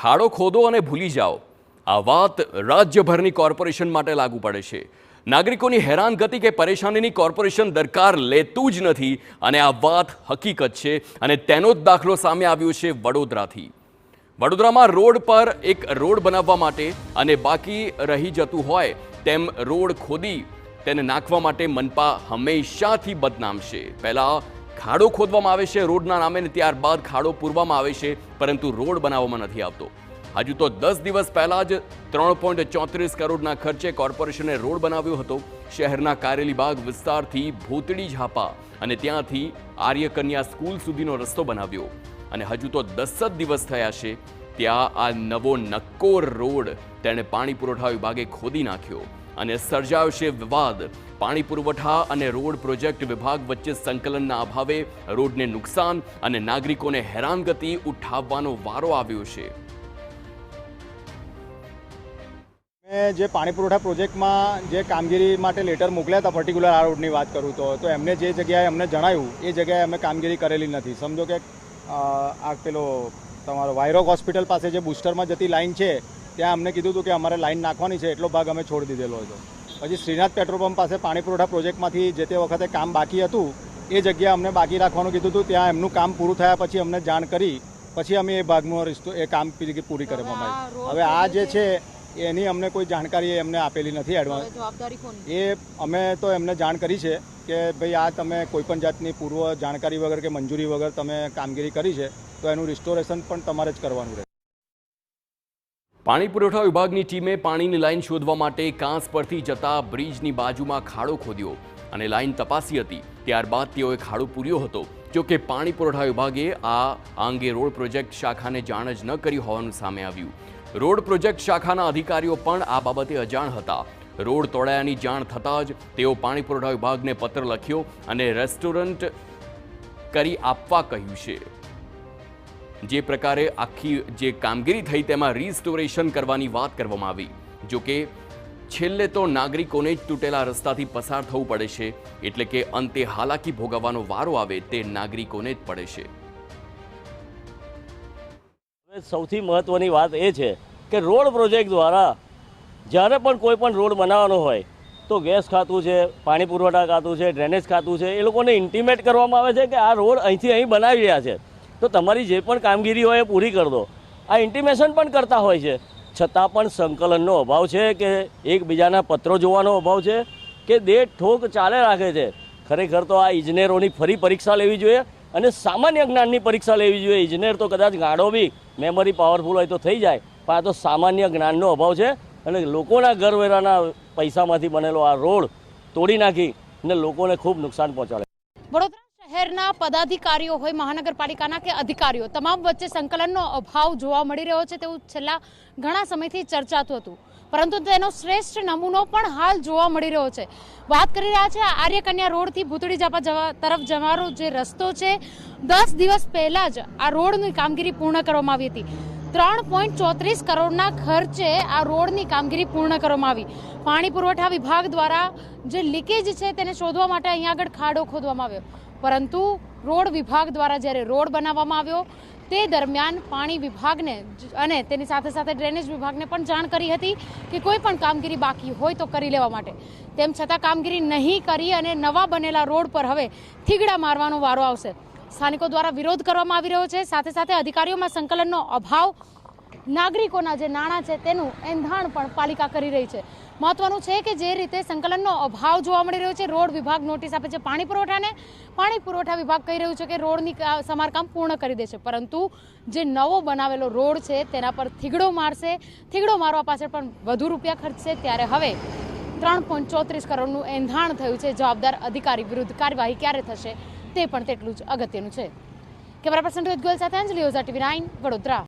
ખાડો ખોદો અને ભૂલી જાઓ, આ વાત રાજ્યભરની કોર્પોરેશન માટે લાગુ પડે છે। નાગરિકોની હેરાનગતિ કે પરેશાનીની કોર્પોરેશન દરકાર લેતું જ નથી અને આ વાત હકીકત છે અને તેનો જ દાખલો સામે આવ્યો છે વડોદરાથી। વડોદરામાં રોડ પર એક રોડ બનાવવા માટે અને બાકી રહી જતું હોય તેમ રોડ ખોદી તેને નાખવા માટે મનપા હંમેશાથી બદનામ છે। પહેલા ખાડો ખોદવામાં આવે છે રોડના નામે ને ત્યારબાદ ખાડો પૂરવામાં આવે છે, પરંતુ રોડ બનાવવામાં નથી આવતો। હજુ તો 10 દિવસ પહેલા જ 3.34 કરોડના ખર્ચે કોર્પોરેશને રોડ બનાવ્યો હતો। શહેરના કારેલીબાગ વિસ્તારથી ભૂતળી ઝાપા અને ત્યાંથી આર્યકન્યા સ્કૂલ સુધીનો રસ્તો બનાવ્યો અને હજુ તો 10 જ દિવસ થયા છે ત્યાં આ નવો નક્કોર રોડ તેણે પાણી પુરવઠા વિભાગે ખોદી નાખ્યો અને સર્જાયો છે વિવાદ। પાણી પુરવઠા અને રોડ પ્રોજેક્ટ વિભાગ વચ્ચે સંકલનના અભાવે રોડને નુકસાન અને નાગરિકોને હેરાનગતિ ઉઠાવવાનો વારો આવ્યો છે। જે પાણી પુરવઠા પ્રોજેક્ટમાં જે કામગીરી માટે લેટર મોકલ્યા હતા, પર્ટિક્યુલર આ રોડની વાત કરું તો એમને જે જગ્યાએ અમને જણાવ્યું એ જગ્યાએ અમે કામગીરી કરેલી નથી। સમજો કે આ પેલો તમારો વાયરોક હોસ્પિટલ પાસે જે બુસ્ટરમાં જતી લાઈન છે ત્યાં અમને કીધું હતું કે અમારે લાઈન નાખવાની છે, એટલો ભાગ અમે છોડી દીધેલો હતો। પછી શ્રીનાથ પેટ્રોલ પંપ પાસે પાણી પુરવઠા પ્રોજેક્ટમાંથી જે તે વખતે કામ બાકી હતું એ જગ્યા અમને બાકી રાખવાનું કીધું હતું। ત્યાં એમનું કામ પૂરું થયા પછી અમને જાણ કરી પછી અમે એ ભાગનો એ કામ પૂરી કરવામાં આવી। હવે આ જે છે એની અમને કોઈ જાણકારી એમને આપેલી નથી એડવાન્સ। એ અમે તો એમને જાણ કરી છે કે ભાઈ આ તમે કોઈપણ જાતની પૂર્વ જાણકારી વગર કે મંજૂરી વગર તમે કામગીરી કરી છે તો એનું રિસ્ટોરેશન પણ તમારે જ કરવાનું રહે। પાણી પુરવઠા વિભાગની ટીમે પાણીની લાઈન શોધવા માટે કાંસ પરથી જતા બ્રિજની બાજુમાં ખાડો ખોદ્યો અને લાઈન તપાસી હતી। ત્યારબાદ તેઓએ ખાડો પૂર્યો હતો। જો કે પાણી પુરવઠા વિભાગે આ અંગે રોડ પ્રોજેક્ટ શાખાને જાણ જ ન કરી હોવાનું સામે આવ્યું। રોડ પ્રોજેક્ટ શાખાના અધિકારીઓ પણ આ બાબતે અજાણ હતા। રોડ તોડાયાની જાણ થતાં જ તેઓ પાણી પુરવઠા વિભાગને પત્ર લખ્યો અને રેસ્ટોરન્ટ કરી આપવા કહ્યું છે। જે પ્રકારે આખી જે કામગીરી થઈ તેમાં રિસ્ટોરેશન કરવાની વાત કરવામાં આવી। જો કે છેલ્લે તો નાગરિકોને જ તૂટેલા રસ્તાથી પસાર થવું પડે છે, એટલે કે અંતે હાલાકી ભોગવવાનો વારો આવે તે નાગરિકોને જ પડે છે। સૌથી મહત્વની વાત એ છે કે રોડ પ્રોજેક્ટ દ્વારા જ્યારે પણ કોઈ પણ રોડ બનાવવાનો હોય તો ગેસ ખાતું છે, પાણી પુરવઠા ખાતું છે, ડ્રેનેજ ખાતું છે, એ લોકોને ઇન્ટિમેટ કરવામાં આવે છે કે આ રોડ અહીંથી અહીં બનાવી રહ્યા છે તો તમારી જે પણ કામગીરી હોય એ પૂરી કરી દો। આ ઇન્ટિમેશન પણ કરતા હોય છે, છતાં પણ સંકલનનો અભાવ છે કે એકબીજાના પત્રો જોવાનો અભાવ છે કે દેશ ઠોક ચાલે રાખે છે। ખરેખર તો આ ઇજનેરોની ફરી પરીક્ષા લેવી જોઈએ અને સામાન્ય જ્ઞાનની પરીક્ષા લેવી જોઈએ। ઇજનેર તો કદાચ ગાડો બી મેમરી પાવરફુલ હોય તો થઈ જાય, પણ આ તો સામાન્ય જ્ઞાનનો અભાવ છે અને લોકોના ઘરવેરાના પૈસામાંથી બનેલો આ રોડ તોડી નાખી અને લોકોને ખૂબ નુકસાન પહોંચાડે। વડોદરા શહેરના પદાધિકારીઓ હોય, મહાનગરપાલિકાના કે અધિકારીઓ, તમામ વચ્ચે સંકલનનો અભાવ જોવા મળી રહ્યો છે તેવું છેલ્લા ઘણા સમયથી ચર્ચાતું હતું, પરંતુ તેનો શ્રેષ્ઠ નમૂનો પણ હાલ જોવા મળી રહ્યો છે। વાત કરી રહ્યા છે આર્યકન્યા રોડથી ભૂતળી ઝાપા તરફ જવાનો જે રસ્તો છે, 10 દિવસ પહેલા જ આ રોડની કામગીરી પૂર્ણ કરવામાં આવી હતી। 3.34 કરોડના ખર્ચે આ રોડની કામગીરી પૂર્ણ કરવામાં આવી। પાણી પુરવઠા વિભાગ દ્વારા જે લીકેજ છે તેને શોધવા માટે અહીંયા આગળ ખાડો ખોદવામાં આવ્યો, પરંતુ રોડ વિભાગ દ્વારા જ્યારે રોડ બનાવવામાં આવ્યો તે દરમિયાન પાણી વિભાગને અને તેની સાથે સાથે ડ્રેનેજ વિભાગને પણ જાણ કરી હતી કે કોઈ પણ કામગીરી બાકી હોય તો કરી લેવા માટે। તેમ છતાં કામગીરી નહીં કરી અને નવા બનેલા રોડ પર હવે થીગડા મારવાનો વારો આવશે। સ્થાનિકો દ્વારા વિરોધ કરવામાં આવી રહ્યો છે, સાથે સાથે અધિકારીઓમાં સંકલનનો અભાવ, નાગરિકોના જે નાણાં છે તેનું એંધાણ પણ પાલિકા કરી રહી છે। મહત્વનું છે કે જે રીતે સંકલનનો અભાવ જોવા મળી રહ્યો છે, રોડ વિભાગ નોટિસ આપે છે પાણી પુરવઠાને, પાણી પુરવઠા વિભાગ કહી રહ્યું છે કે રોડની સમારકામ પૂર્ણ કરી દેશે, પરંતુ જે નવો બનાવેલો રોડ છે તેના પર થીગડો મારશે। થીગડો મારવા પાછળ પણ વધુ રૂપિયા ખર્ચશે, ત્યારે હવે 3.34 કરોડનું એંધાણ થયું છે। જવાબદાર અધિકારી વિરુદ્ધ કાર્યવાહી ક્યારે થશે તે પણ તેટલું જ અગત્યનું છે। કેમેરા પર્સન રોહિત ગોયલ સાથે અંજલિ ઓઝા, TV9 વડોદરા।